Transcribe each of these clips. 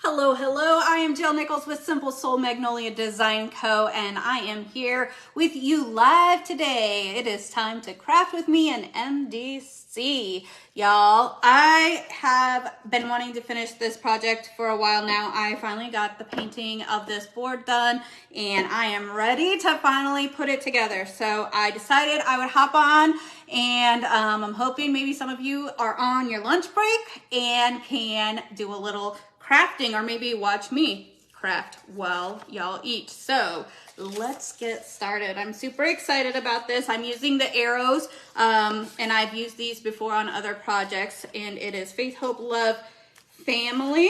Hello, hello. I am Jill Nichols with Simple Soul Magnolia Design Co. and I am here with you live today. It is time to craft with me in MDC. Y'all, I have been wanting to finish this project for a while now. I finally got the painting of this board done and I am ready to finally put it together. So I decided I would hop on and I'm hoping maybe some of you are on your lunch break and can do a little crafting or maybe watch me craft while y'all eat. So let's get started. I'm super excited about this. I'm using the arrows and I've used these before on other projects, and it is Faith, Hope, Love, Family,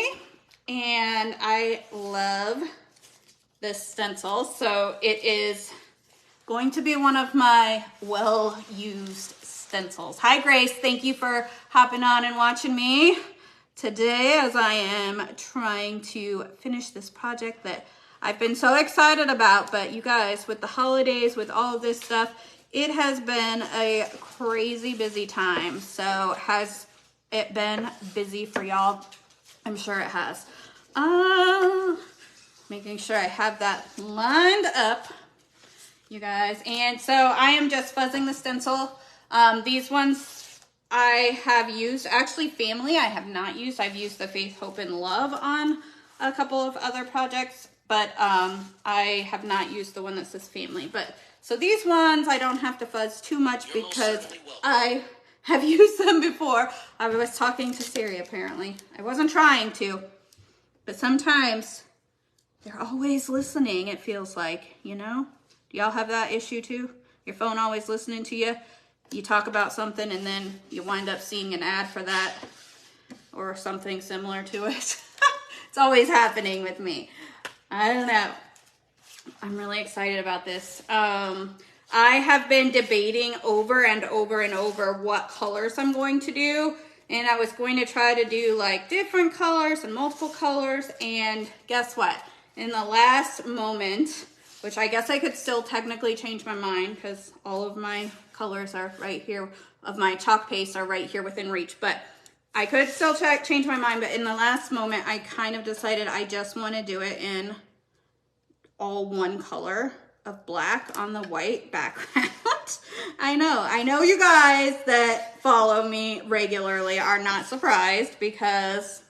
and I love this stencil. So it is going to be one of my well-used stencils. Hi Grace, thank you for hopping on and watching me today as I am trying to finish this project that I've been so excited about. But you guys, with the holidays, with all of this stuff, it has been a crazy busy time. So has it been busy for y'all? I'm sure it has. Making sure I have that lined up, you guys. And so I am just fuzzing the stencil. These ones I have used, actually Family I have not used. I've used the Faith, Hope, and Love on a couple of other projects, but I have not used the one that says Family. But so these ones I don't have to fuzz too much because I have used them before. I was talking to Siri apparently. I wasn't trying to, but sometimes they're always listening, it feels like, you know? Do y'all have that issue too? Your phone always listening to you? You talk about something and then you wind up seeing an ad for that or something similar to it. It's always happening with me. I don't know. I'm really excited about this. I have been debating over and over and over what colors I'm going to do. And I was going to try to do like different colors and multiple colors. And guess what? In the last moment, which I guess I could still technically change my mind because all of my colors are right here of my chalk paste are right here within reach, but I could still change my mind. But in the last moment, I kind of decided I just want to do it in all one color of black on the white background. I know you guys that follow me regularly are not surprised because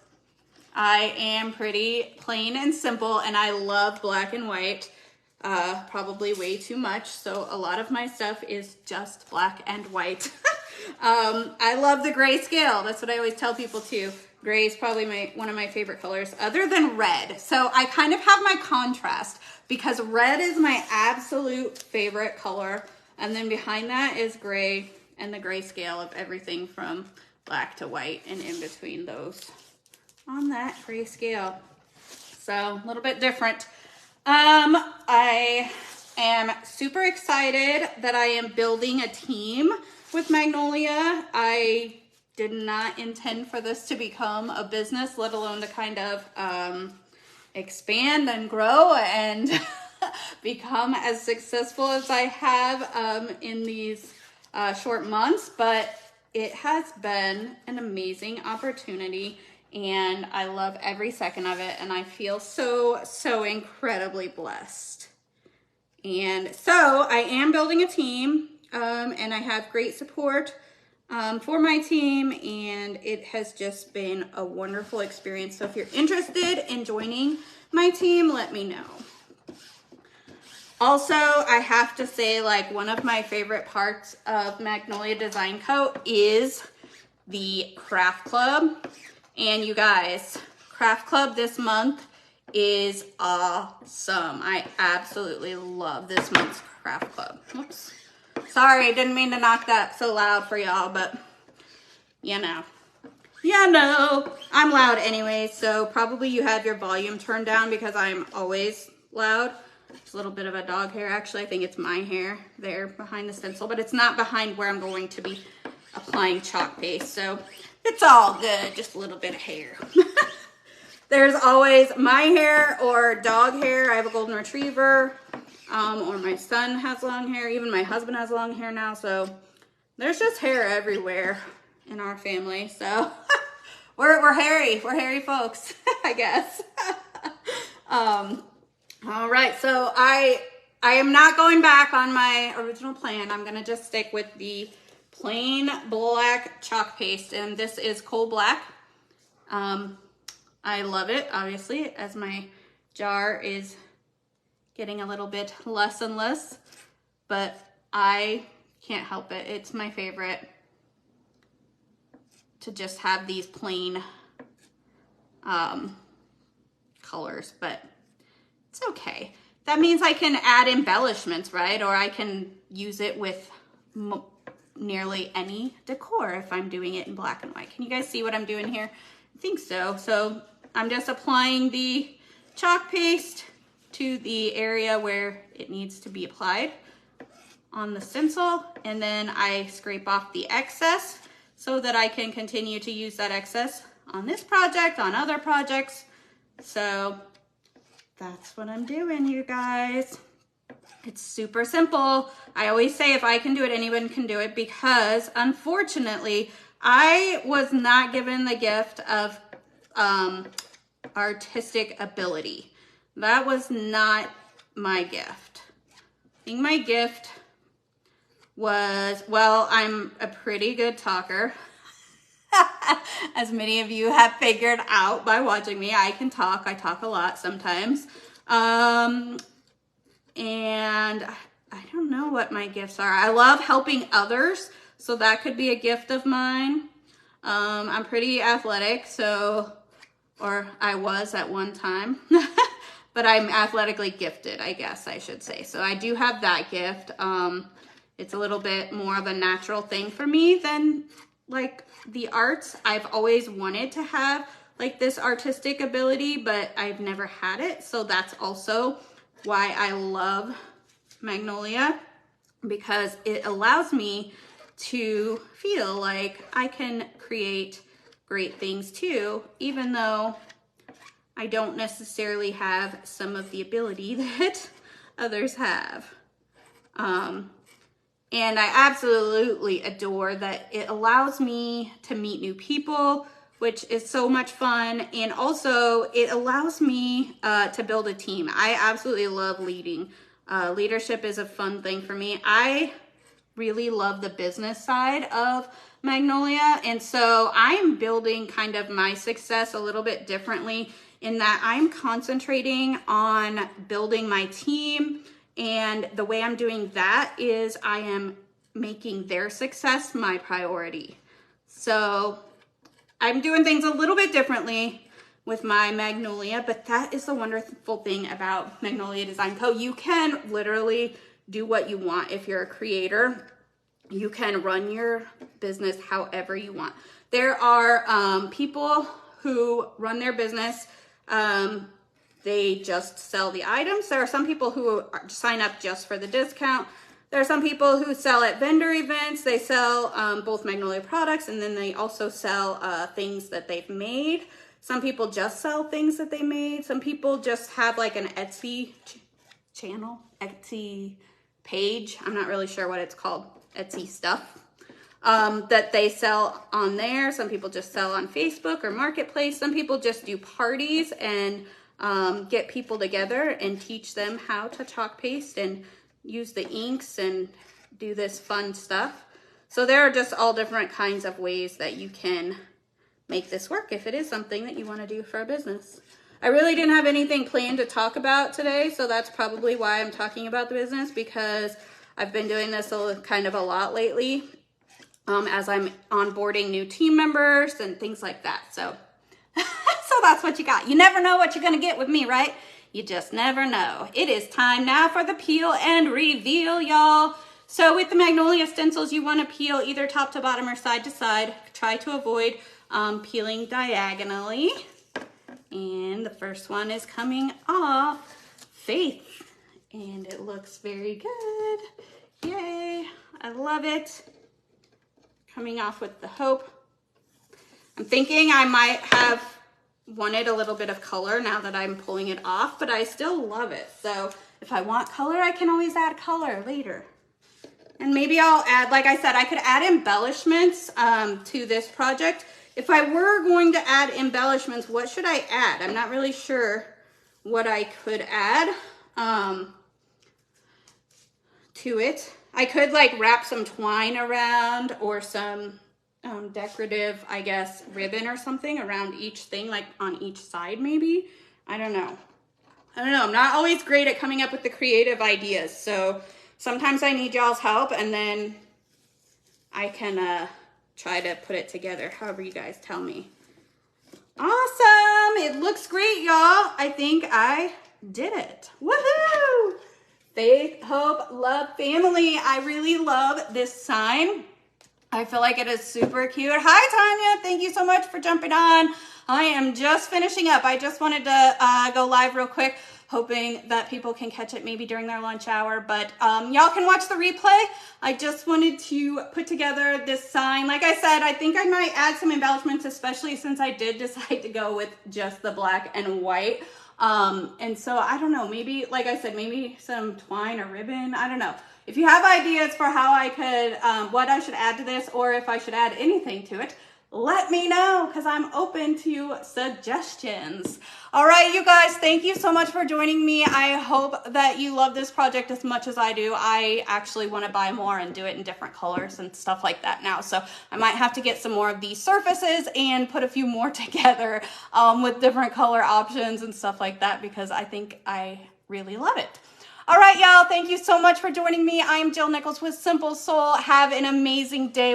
I am pretty plain and simple and I love black and white. Probably way too much. So a lot of my stuff is just black and white. I love the grayscale. That's what I always tell people too. Gray is probably one of my favorite colors other than red. So I kind of have my contrast because red is my absolute favorite color. And then behind that is gray and the grayscale of everything from black to white and in between those on that grayscale. So a little bit different. I am super excited that I am building a team with Magnolia. I did not intend for this to become a business, let alone to kind of expand and grow and become as successful as I have in these short months. But it has been an amazing opportunity. And I love every second of it, and I feel so incredibly blessed. And so I am building a team, and I have great support for my team, and it has just been a wonderful experience. So if you're interested in joining my team, let me know. Also, I have to say, like, one of my favorite parts of Magnolia Design Co. is the craft club. And you guys, craft club this month is awesome. I absolutely love this month's craft club. Whoops. Sorry, didn't mean to knock that so loud for y'all, but you know, I'm loud anyway, so probably you have your volume turned down because I'm always loud. There's a little bit of a dog hair. Actually, I think it's my hair there behind the stencil, but it's not behind where I'm going to be applying chalk paste. So it's all good, just a little bit of hair. There's always my hair or dog hair. I have a golden retriever, or my son has long hair. Even my husband has long hair now. So there's just hair everywhere in our family. So We're hairy folks, I guess. All right, so I am not going back on my original plan. I'm gonna just stick with the plain black chalk paste, and this is coal black. I love it, obviously, as my jar is getting a little bit less and less, but I can't help it. It's my favorite to just have these plain colors, but it's okay. That means I can add embellishments, right? Or I can use it with nearly any decor if I'm doing it in black and white. Can you guys see what I'm doing here? I think so. So I'm just applying the chalk paste to the area where it needs to be applied on the stencil, and then I scrape off the excess so that I can continue to use that excess on this project, on other projects. So that's what I'm doing, you guys. It's super simple. I always say if I can do it, anyone can do it, because unfortunately, I was not given the gift of artistic ability. That was not my gift. I think my gift was, well, I'm a pretty good talker. As many of you have figured out by watching me, I can talk. I talk a lot sometimes. And I don't know what my gifts are. I love helping others, so that could be a gift of mine. I'm pretty athletic, so, or I was at one time, but I'm athletically gifted, I guess I should say. So I do have that gift. It's a little bit more of a natural thing for me than like the arts. I've always wanted to have like this artistic ability, but I've never had it. So that's also why I love Magnolia, because it allows me to feel like I can create great things too, even though I don't necessarily have some of the ability that others have. And I absolutely adore that it allows me to meet new people, which is so much fun. And also it allows me to build a team. I absolutely love leading. Leadership is a fun thing for me. I really love the business side of Magnolia. And so I'm building kind of my success a little bit differently in that I'm concentrating on building my team. And the way I'm doing that is I am making their success my priority. So I'm doing things a little bit differently with my Magnolia, but that is the wonderful thing about Magnolia Design Co. You can literally do what you want. If you're a creator, you can run your business however you want. There are people who run their business, they just sell the items. There are some people who sign up just for the discount. There are some people who sell at vendor events. They sell both Magnolia products, and then they also sell things that they've made. Some people just sell things that they made. Some people just have like an Etsy channel, Etsy page. I'm not really sure what it's called, Etsy stuff, that they sell on there. Some people just sell on Facebook or Marketplace. Some people just do parties and get people together and teach them how to chalk paste and use the inks and do this fun stuff. So there are just all different kinds of ways that you can make this work if it is something that you want to do for a business. I really didn't have anything planned to talk about today, so that's probably why I'm talking about the business, because I've been doing this kind of a lot lately as I'm onboarding new team members and things like that. So so that's what you got. You never know what you're going to get with me, right? You just never know. It is time now for the peel and reveal, y'all. So with the Magnolia stencils, you want to peel either top to bottom or side to side. Try to avoid peeling diagonally. And the first one is coming off, Faith. And it looks very good. Yay, I love it. Coming off with the Hope. I'm thinking I might have wanted a little bit of color now that I'm pulling it off, but I still love it. So if I want color, I can always add color later. And maybe I'll add, like I said, I could add embellishments to this project if I were going to add embellishments, what should I add? I'm not really sure what I could add to it. I could like wrap some twine around or some decorative, I guess, ribbon or something around each thing, like on each side maybe. I don't know. I'm not always great at coming up with the creative ideas, so sometimes I need y'all's help, and then I can try to put it together however you guys tell me. Awesome! It looks great, y'all. I think I did it. Woohoo! Faith, hope, love, family. I really love this sign. I feel like it is super cute. Hi, Tanya. Thank you so much for jumping on. I am just finishing up. I just wanted to go live real quick, hoping that people can catch it maybe during their lunch hour, but y'all can watch the replay. I just wanted to put together this sign. Like I said, I think I might add some embellishments, especially since I did decide to go with just the black and white. And so I don't know, maybe, like I said, maybe some twine or ribbon. I don't know. If you have ideas for how I could, what I should add to this, or if I should add anything to it, let me know, because I'm open to suggestions. All right, you guys, thank you so much for joining me. I hope that you love this project as much as I do. I actually want to buy more and do it in different colors and stuff like that now. So I might have to get some more of these surfaces and put a few more together with different color options and stuff like that, because I think I really love it. All right, y'all, thank you so much for joining me. I am Jill Nichols with Simple Soul. Have an amazing day.